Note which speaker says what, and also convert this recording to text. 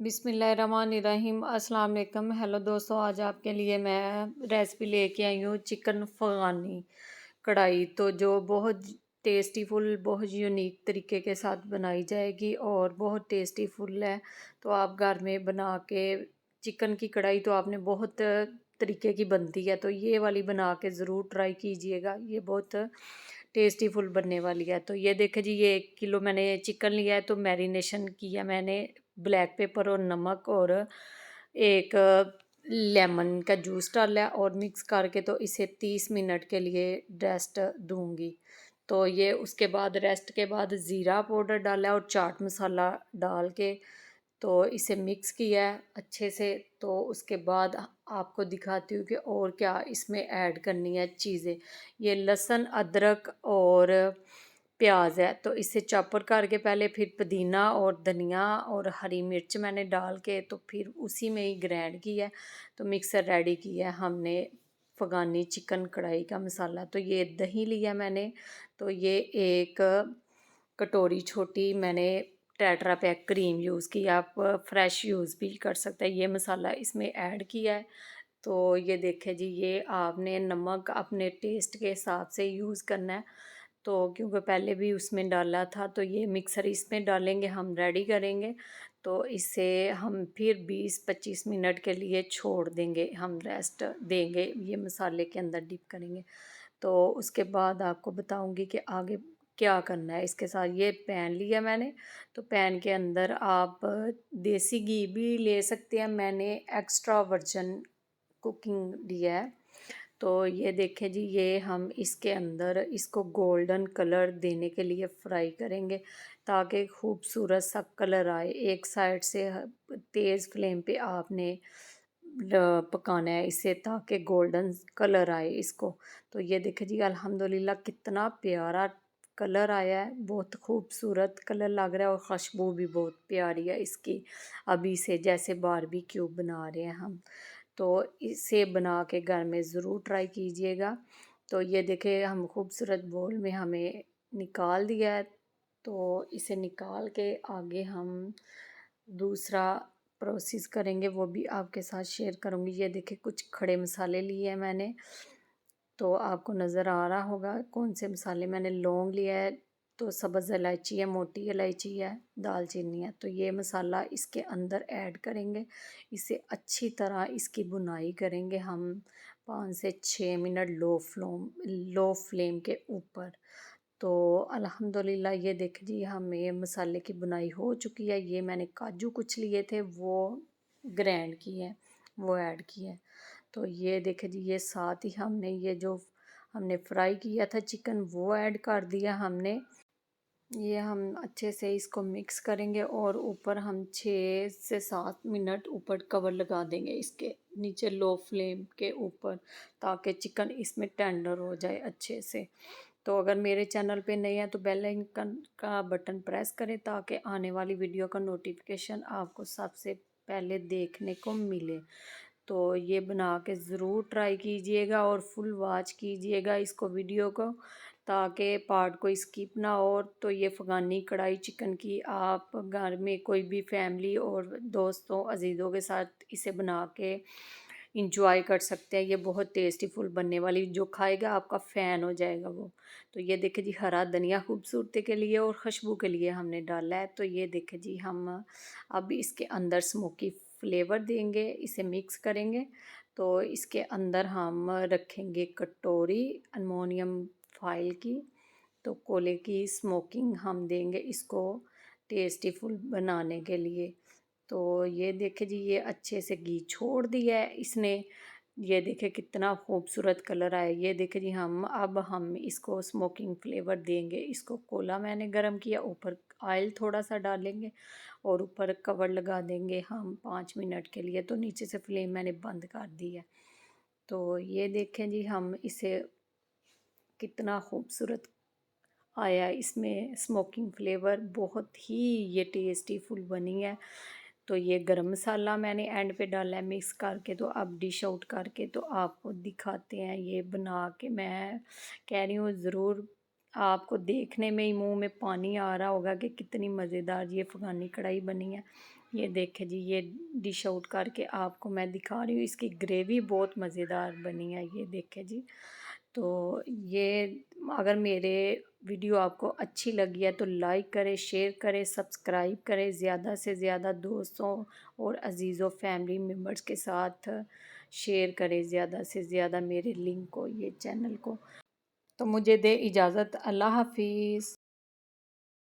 Speaker 1: बिस्मिल्लाहिर्रहमानिर्रहीम अस्सलाम वालेकुम। हेलो दोस्तों, आज आपके लिए मैं रेसिपी लेके आई हूँ चिकन फ़गानी कढ़ाई। तो जो बहुत टेस्टीफुल, बहुत यूनिक तरीके के साथ बनाई जाएगी और बहुत टेस्टीफुल है। तो आप घर में बना के चिकन की कढ़ाई तो आपने बहुत तरीके की बनती है, तो ये वाली बना के ज़रूर ट्राई कीजिएगा। ये बहुत टेस्टीफुल बनने वाली है। तो ये देखें जी, ये 1 किलो मैंने चिकन लिया है। तो मैरिनेशन किया मैंने ब्लैक पेपर और नमक और एक लेमन का जूस डाला और मिक्स करके तो इसे 30 मिनट के लिए रेस्ट दूंगी। तो ये उसके बाद रेस्ट के बाद ज़ीरा पाउडर डाला और चाट मसाला डाल के तो इसे मिक्स किया है अच्छे से। तो उसके बाद आपको दिखाती हूँ कि और क्या इसमें ऐड करनी है चीज़ें। ये लहसुन, अदरक और प्याज है, तो इसे चॉपर करके पहले फिर पुदीना और धनिया और हरी मिर्च मैंने डाल के तो फिर उसी में ही ग्राइंड किया है। तो मिक्सर रेडी किया है हमने फ़गानी चिकन कढ़ाई का मसाला। तो ये दही लिया मैंने, तो ये एक कटोरी छोटी मैंने टेट्रा पैक क्रीम यूज़ की। आप फ्रेश यूज़ भी कर सकते हैं। ये मसाला इसमें ऐड किया है। तो ये देखें जी, ये आपने नमक अपने टेस्ट के हिसाब से यूज़ करना है। तो क्योंकि पहले भी उसमें डाला था, तो ये मिक्सर इसमें डालेंगे, हम रेडी करेंगे। तो इसे हम फिर 20-25 मिनट के लिए छोड़ देंगे, हम रेस्ट देंगे, ये मसाले के अंदर डिप करेंगे। तो उसके बाद आपको बताऊंगी कि आगे क्या करना है इसके साथ। ये पैन लिया मैंने, तो पैन के अंदर आप देसी घी भी ले सकते हैं। मैंने एक्स्ट्रा वर्जन कुकिंग लिया है। तो ये देखें जी, ये हम इसके अंदर इसको गोल्डन कलर देने के लिए फ्राई करेंगे ताकि खूबसूरत सा कलर आए। एक साइड से तेज़ फ्लेम पे आपने पकाना है इसे ताकि गोल्डन कलर आए इसको। तो ये देखें जी, अल्हम्दुलिल्लाह कितना प्यारा कलर आया है, बहुत खूबसूरत कलर लग रहा है और खुशबू भी बहुत प्यारी है इसकी, अभी से जैसे बारबेक्यू बना रहे हैं हम। तो इसे बना के घर में ज़रूर ट्राई कीजिएगा। तो ये देखें, हम खूबसूरत बोल में हमें निकाल दिया है। तो इसे निकाल के आगे हम दूसरा प्रोसेस करेंगे, वो भी आपके साथ शेयर करूँगी। ये देखिए, कुछ खड़े मसाले लिए हैं मैंने, तो आपको नज़र आ रहा होगा कौन से मसाले मैंने। लौंग लिया है, तो सब्ज़ इलायची है, मोटी इलायची है, दालचीनी है। तो ये मसाला इसके अंदर ऐड करेंगे, इसे अच्छी तरह इसकी बुनाई करेंगे हम 5 से 6 मिनट लो फ्लेम के ऊपर। तो अल्हम्दुलिल्लाह ये देख जी, हमें मसाले की बुनाई हो चुकी है। ये मैंने काजू कुछ लिए थे, वो ग्राइंड किए हैं, वो ऐड किए हैं। तो ये देखे जी, ये साथ ही हमने ये जो हमने फ्राई किया था चिकन, वो ऐड कर दिया हमने। ये हम अच्छे से इसको मिक्स करेंगे और ऊपर हम 6 से 7 मिनट ऊपर कवर लगा देंगे इसके नीचे लो फ्लेम के ऊपर, ताकि चिकन इसमें टेंडर हो जाए अच्छे से। तो अगर मेरे चैनल पे नए हैं तो बेल आइकन का बटन प्रेस करें ताकि आने वाली वीडियो का नोटिफिकेशन आपको सबसे पहले देखने को मिले। तो ये बना के ज़रूर ट्राई कीजिएगा और फुल वॉच कीजिएगा इसको, वीडियो को, ताकि पार्ट को स्किप ना हो। तो ये फ़गानी कढ़ाई चिकन की आप घर में कोई भी फैमिली और दोस्तों अजीज़ों के साथ इसे बना के इंजॉय कर सकते हैं। ये बहुत टेस्टीफुल बनने वाली, जो खाएगा आपका फ़ैन हो जाएगा वो। तो ये देखें जी, हरा धनिया खूबसूरती के लिए और खुशबू के लिए हमने डाला है। तो ये देखें जी, हम अब इसके अंदर स्मोकी फ्लेवर देंगे, इसे मिक्स करेंगे। तो इसके अंदर हम रखेंगे कटोरी अल्मुनियम फॉइल की, तो कोले की स्मोकिंग हम देंगे इसको टेस्टीफुल बनाने के लिए। तो ये देखे जी, ये अच्छे से घी छोड़ दिया है इसने। ये देखे कितना खूबसूरत कलर आया। ये देखे जी, हम इसको स्मोकिंग फ्लेवर देंगे। इसको कोला मैंने गरम किया, ऊपर ऑयल थोड़ा सा डालेंगे और ऊपर कवर लगा देंगे हम 5 मिनट के लिए। तो नीचे से फ्लेम मैंने बंद कर दी है। तो ये देखें जी, हम इसे कितना खूबसूरत आया इसमें स्मोकिंग फ्लेवर, बहुत ही ये टेस्टीफुल बनी है। तो ये गरम मसाला मैंने एंड पे डाला है मिक्स करके। तो अब डिश आउट करके तो आपको दिखाते हैं ये बना के। मैं कह रही हूँ ज़रूर, आपको देखने में ही मुंह में पानी आ रहा होगा कि कितनी मज़ेदार ये फ़गानी कढ़ाई बनी है। ये देखें जी, ये डिश आउट करके आपको मैं दिखा रही हूँ। इसकी ग्रेवी बहुत मज़ेदार बनी है, ये देखें जी। तो ये, अगर मेरे वीडियो आपको अच्छी लगी है तो लाइक करें, शेयर करें, सब्सक्राइब करें, ज़्यादा से ज़्यादा दोस्तों और अजीज़ों फैमिली मेम्बर्स के साथ शेयर करें, ज़्यादा से ज़्यादा मेरे लिंक को, ये चैनल को। तो मुझे दे इजाज़त, अल्लाह हाफिज़।